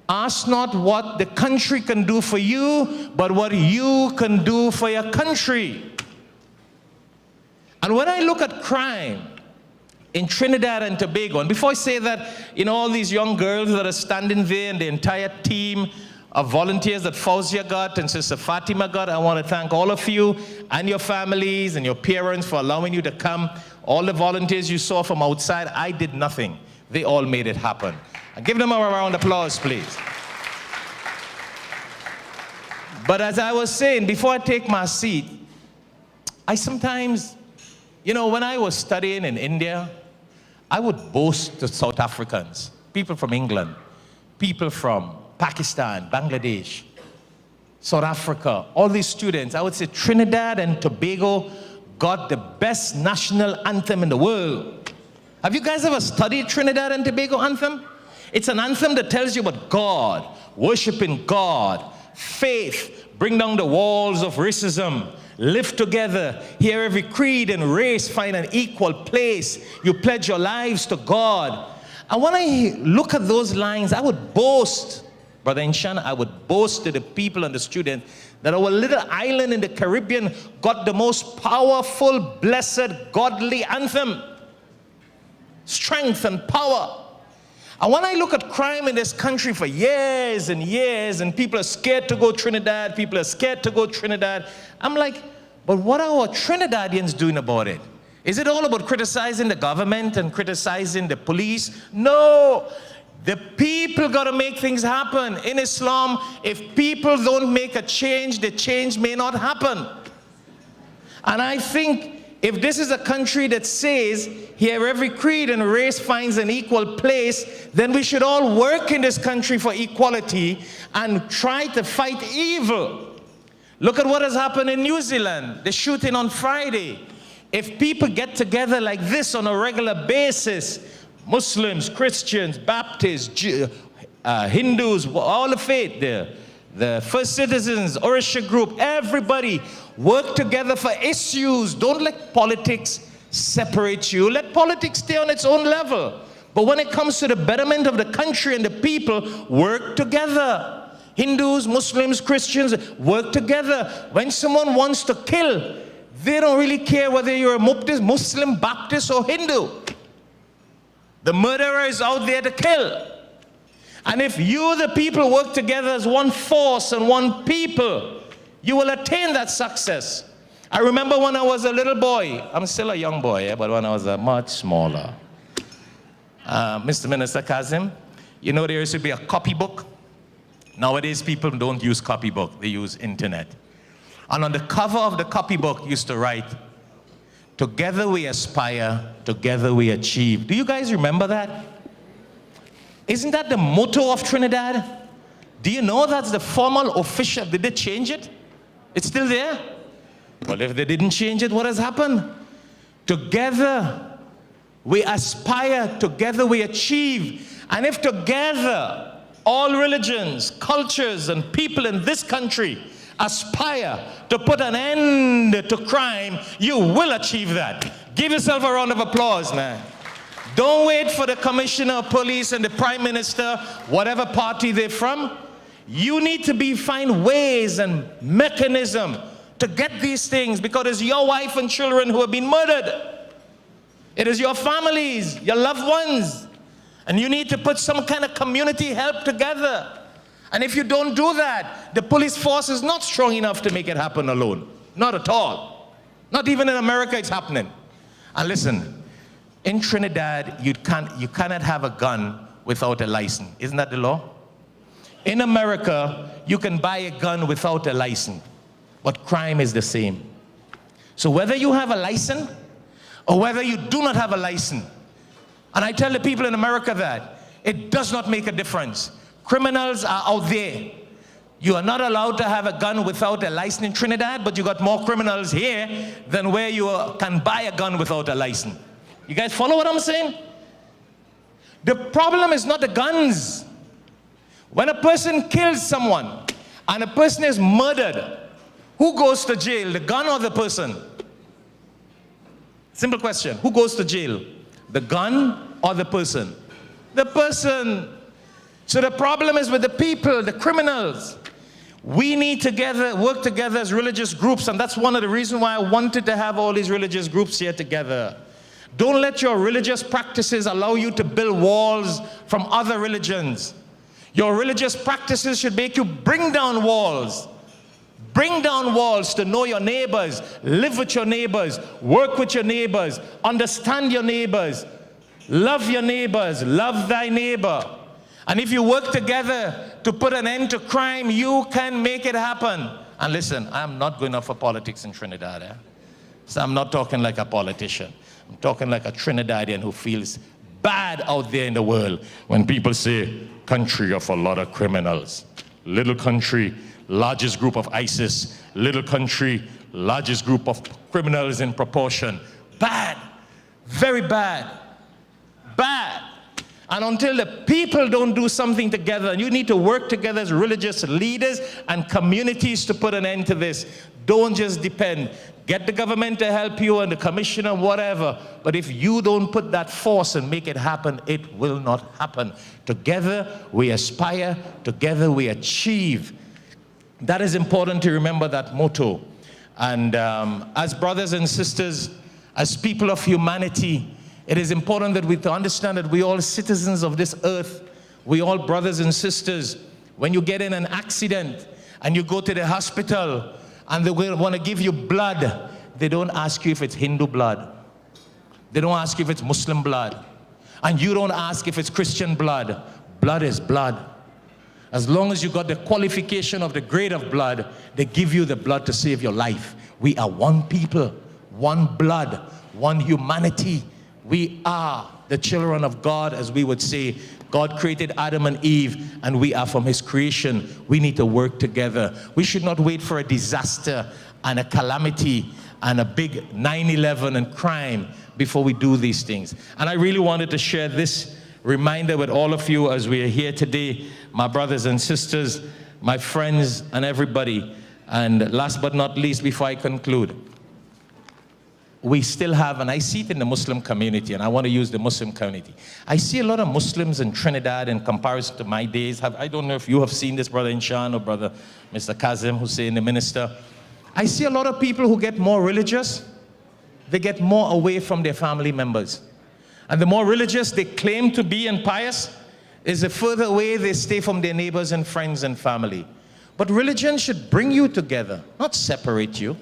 Ask not what the country can do for you, but what you can do for your country. And when I look at crime in Trinidad and Tobago, and before I say that, you know, all these young girls that are standing there and the entire team of volunteers that Fauzia got and Sister Fatima got, I want to thank all of you and your families and your parents for allowing you to come. All the volunteers you saw from outside, I did nothing. They all made it happen. And give them a round of applause, please. But as I was saying, before I take my seat, I sometimes, you know, when I was studying in India, I would boast to South Africans, people from England, people from Pakistan, Bangladesh, South Africa, all these students, I would say Trinidad and Tobago got the best national anthem in the world. Have you guys ever studied Trinidad and Tobago anthem? It's an anthem that tells you about God, worshiping God, faith, bring down the walls of racism, live together, hear every creed and race find an equal place. You pledge your lives to God. And when I look at those lines, I would boast, Brother Inshan, I would boast to the people and the students that our little island in the Caribbean got the most powerful, blessed, godly anthem. Strength and power. And when I look at crime in this country for years and years, and people are scared to go Trinidad, people are scared to go Trinidad, I'm like, but what are our Trinidadians doing about it? Is it all about criticizing the government and criticizing the police? No, the people got to make things happen. In Islam, if people don't make a change, the change may not happen. And I think if this is a country that says, here every creed and race finds an equal place, then we should all work in this country for equality and try to fight evil. Look at what has happened in New Zealand, the shooting on Friday. If people get together like this on a regular basis, Muslims, Christians, Baptists, Hindus, all the faith there, the First Citizens, Orisha group, everybody work together for issues. Don't let politics separate you. Let politics stay on its own level. But when it comes to the betterment of the country and the people, work together. Hindus, Muslims, Christians, work together. When someone wants to kill, they don't really care whether you're a Muslim, Baptist, or Hindu. The murderer is out there to kill. And if you, the people, work together as one force and one people, you will attain that success. I remember when I was a little boy, I'm still a young boy, but when I was much smaller, Mr. Minister Kazim, you know there used to be a copybook. Nowadays people don't use copybook, they use internet. And on the cover of the copybook used to write, "Together we aspire, together we achieve." Do you guys remember that? Isn't that the motto of Trinidad? Do you know that's the formal official? Did they change it? It's still there? Well, if they didn't change it, what has happened? Together we aspire, together we achieve. And if together all religions, cultures, and people in this country aspire to put an end to crime, you will achieve that. Give yourself a round of applause, man. Don't wait for the commissioner of police and the prime minister, whatever party they're from. You need to find ways and mechanism to get these things, because it's your wife and children who have been murdered. It is your families, your loved ones. And you need to put some kind of community help together. And if you don't do that, the police force is not strong enough to make it happen alone. Not at all. Not even in America it's happening. And listen, in Trinidad, you cannot have a gun without a license. Isn't that the law? In America, you can buy a gun without a license. But crime is the same. So whether you have a license or whether you do not have a license, and I tell the people in America that it does not make a difference. Criminals are out there. You are not allowed to have a gun without a license in Trinidad, but you got more criminals here than where you can buy a gun without a license. You guys follow what I'm saying? The problem is not the guns. When a person kills someone and a person is murdered, who goes to jail, the gun or the person? Simple question. Who goes to jail? The gun or the person? The person. So the problem is with the people, the criminals. We need to work together as religious groups, and that's one of the reasons why I wanted to have all these religious groups here together. Don't let your religious practices allow you to build walls from other religions. Your religious practices should make you bring down walls. Bring down walls to know your neighbors, live with your neighbors, work with your neighbors, understand your neighbors, love your neighbors, love thy neighbor. And if you work together to put an end to crime, you can make it happen. And listen, I'm not going up for politics in Trinidad. So I'm not talking like a politician. I'm talking like a Trinidadian who feels bad out there in the world when people say, country of a lot of criminals. Little country, largest group of ISIS. Little country, largest group of criminals in proportion. Bad. Very bad. Bad. And until the people don't do something together, and you need to work together as religious leaders and communities to put an end to this. Don't just depend. Get the government to help you and the commissioner, whatever. But if you don't put that force and make it happen, it will not happen. Together we aspire, together we achieve. That is important to remember that motto. And as brothers and sisters, as people of humanity, it is important that we understand that we all citizens of this earth. We all brothers and sisters. When you get in an accident and you go to the hospital and they want to give you blood, they don't ask you if it's Hindu blood. They don't ask you if it's Muslim blood. And you don't ask if it's Christian blood. Blood is blood. As long as you got the qualification of the grade of blood, they give you the blood to save your life. We are one people, one blood, one humanity. We are the children of God, as we would say. God created Adam and Eve, and we are from his creation. We need to work together. We should not wait for a disaster and a calamity and a big 9/11 and crime before we do these things. And I really wanted to share this reminder with all of you as we are here today, my brothers and sisters, my friends, and everybody. And last but not least, before I conclude, we still have, and I see it in the Muslim community, and I want to use the Muslim community. I see a lot of Muslims in Trinidad in comparison to my days. I don't know if you have seen this, Brother Inshan or Brother Mr. Kazim Hussein, the minister. I see a lot of people who get more religious, they get more away from their family members. And the more religious they claim to be and pious, is the further away they stay from their neighbors and friends and family. But religion should bring you together, not separate you.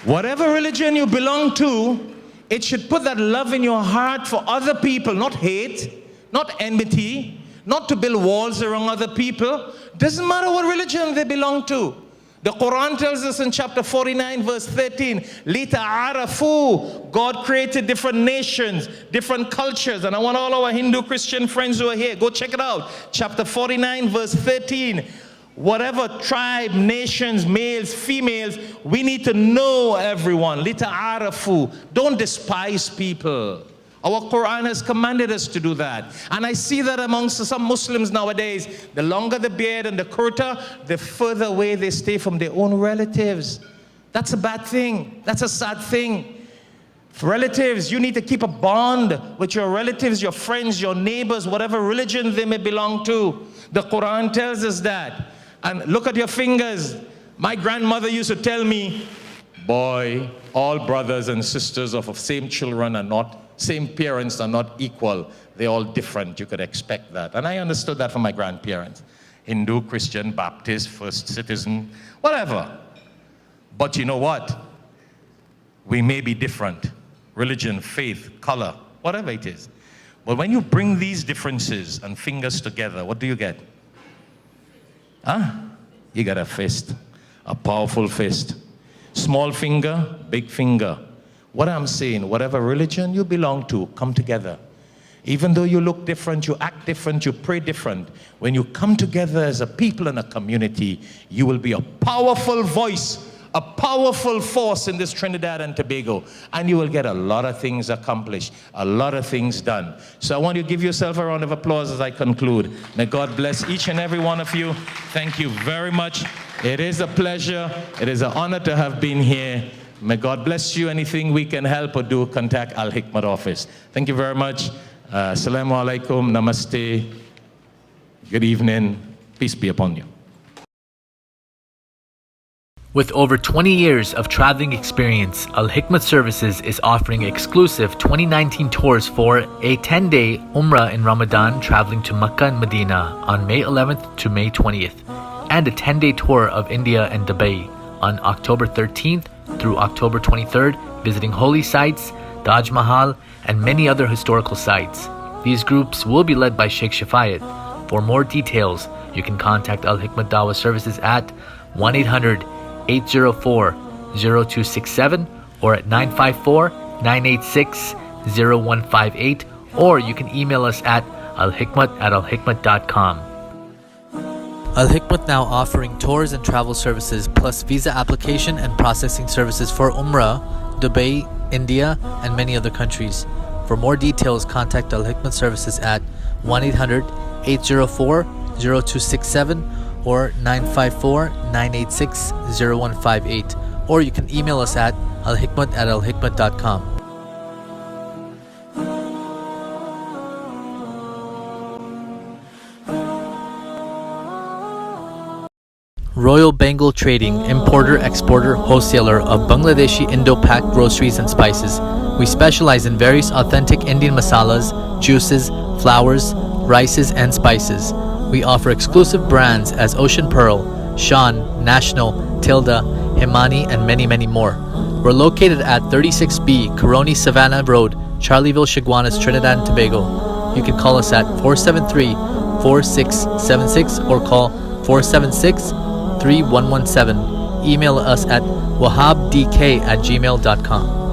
Whatever religion you belong to, it should put that love in your heart for other people, not hate, not enmity, not to build walls around other people. Doesn't matter what religion they belong to. The Quran tells us in chapter 49, verse 13, لِتَعَارَفُوا. God created different nations, different cultures. And I want all our Hindu Christian friends who are here, go check it out. Chapter 49, verse 13. Whatever tribe, nations, males, females, we need to know everyone. لِتَعَارَفُوا. Don't despise people. Our Quran has commanded us to do that. And I see that amongst some Muslims nowadays. The longer the beard and the kurta, the further away they stay from their own relatives. That's a bad thing. That's a sad thing. For relatives, you need to keep a bond with your relatives, your friends, your neighbors, whatever religion they may belong to. The Quran tells us that. And look at your fingers. My grandmother used to tell me, boy, all brothers and sisters of same children are not, same parents are not equal. They're all different. You could expect that. And I understood that from my grandparents. Hindu, Christian, Baptist, First Citizen, whatever. But you know what? We may be different. Religion, faith, color, whatever it is. But when you bring these differences and fingers together, what do you get? You got a fist, a powerful fist. Small finger, big finger. What I'm saying, whatever religion you belong to, come together. Even though you look different, you act different, you pray different, when you come together as a people and a community, you will be a powerful voice, a powerful force in this Trinidad and Tobago, and you will get a lot of things accomplished, a lot of things done. So I want you to give yourself a round of applause as I conclude. May God bless each and every one of you. Thank you very much. It is a pleasure. It is an honor to have been here. May God bless you. Anything we can help or do, contact Alhikmat office. Thank you very much. Assalamu alaikum, namaste, good evening, peace be upon you. With over 20 years of traveling experience, Alhikmat Services is offering exclusive 2019 tours for a 10-day Umrah in Ramadan traveling to Makkah and Medina on May 11th to May 20th, and a 10-day tour of India and Dubai on October 13th through October 23rd, visiting holy sites, Taj Mahal, and many other historical sites. These groups will be led by Sheikh Shafayat. For more details, you can contact Alhikmat Dawah Services at 1-800-804-0267 or at 954-986-0158, or you can email us at alhikmat@alhikmat.com. Alhikmat now offering tours and travel services plus visa application and processing services for Umrah, Dubai, India, and many other countries. For more details, contact Alhikmat Services at 1-800-804-0267 or 954-986-0158, or you can email us at alhikmat@alhikmat.com. Royal Bengal Trading, importer, exporter, wholesaler of Bangladeshi Indo-Pak groceries and spices. We specialize in various authentic Indian masalas, juices, flours, rices, and spices. We offer exclusive brands as Ocean Pearl, Shan, National, Tilda, Himani, and many, many more. We're located at 36B Coroni Savannah Road, Charleville, Chaguanas, Trinidad and Tobago. You can call us at 473-4676 or call 476-3117. Email us at wahabdk@gmail.com.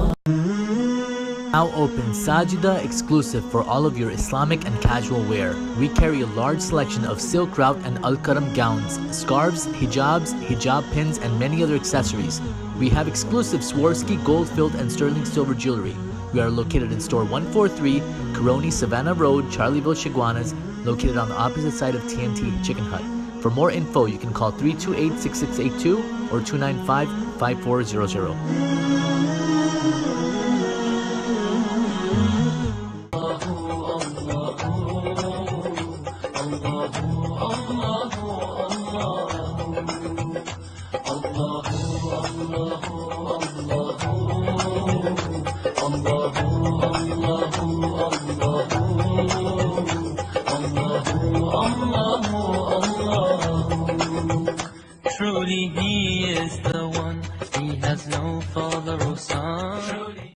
Now open Sajida exclusive for all of your Islamic and casual wear. We carry a large selection of silk route and al-karam gowns, scarves, hijabs, hijab pins, and many other accessories. We have exclusive Swarovski gold-filled and sterling silver jewelry. We are located in store 143, Coroni Savannah Road, Charleville, Chaguanas, located on the opposite side of TNT Chicken Hut. For more info, you can call 328-6682 or 295-5400. Allah Truly He is the one, He has no father or son.